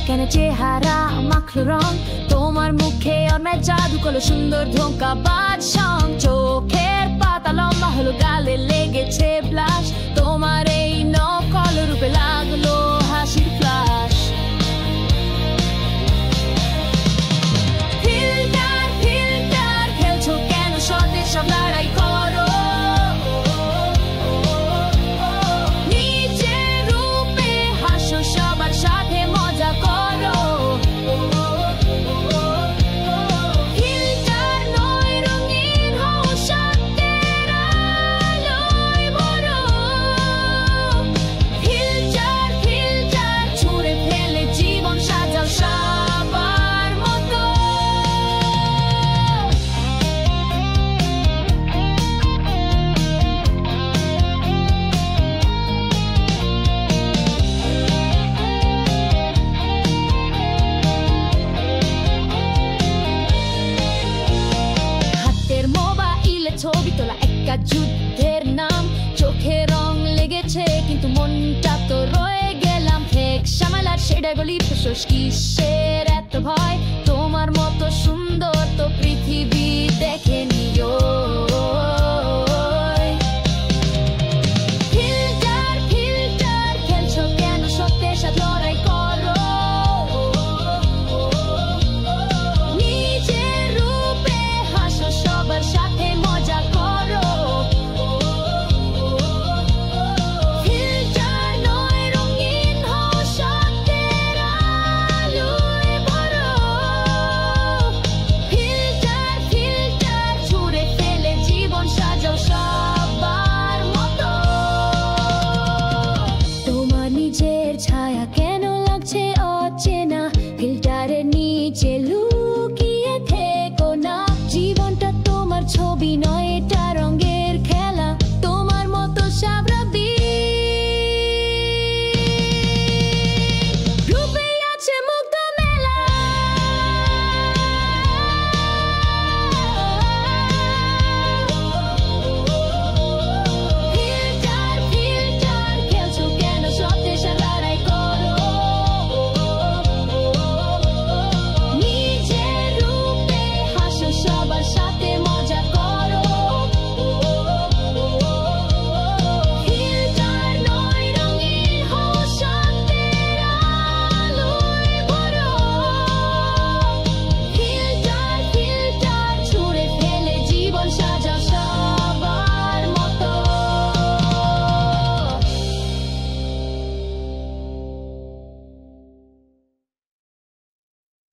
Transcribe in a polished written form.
কেন চেহারা মাখলো রং তোমার মুখে আর मैं জাদু করলো সুন্দর ধোঁকা বাজ সং চোখের পাতা লম্বা হলো গালে লেগেছে ব্লাশ তোমার এই নকল রূপে লাগলো হাসির ফ্লাশ ফিল্টার ফিল্টার খেলছো কেন সতে সব লড়াই করো নিজের রূপে হাসো সবার সাথে মজা করো ফিল্টার নয় রঙিন হও সত্যের আলোয় ভরো ফিল্টার ফিল্টার ছুঁড়ে ফেলে জীবন সাজাও সবার মতো হাতের মোবাইলে ছবি তোলা একটা যুদ্ধের নাম চোখে রং লেগেছে কিন্তু মনটা তো রয়ে গেলাম ফেক সামালার সেটা গলি ফুসোস কিসের এত ভয়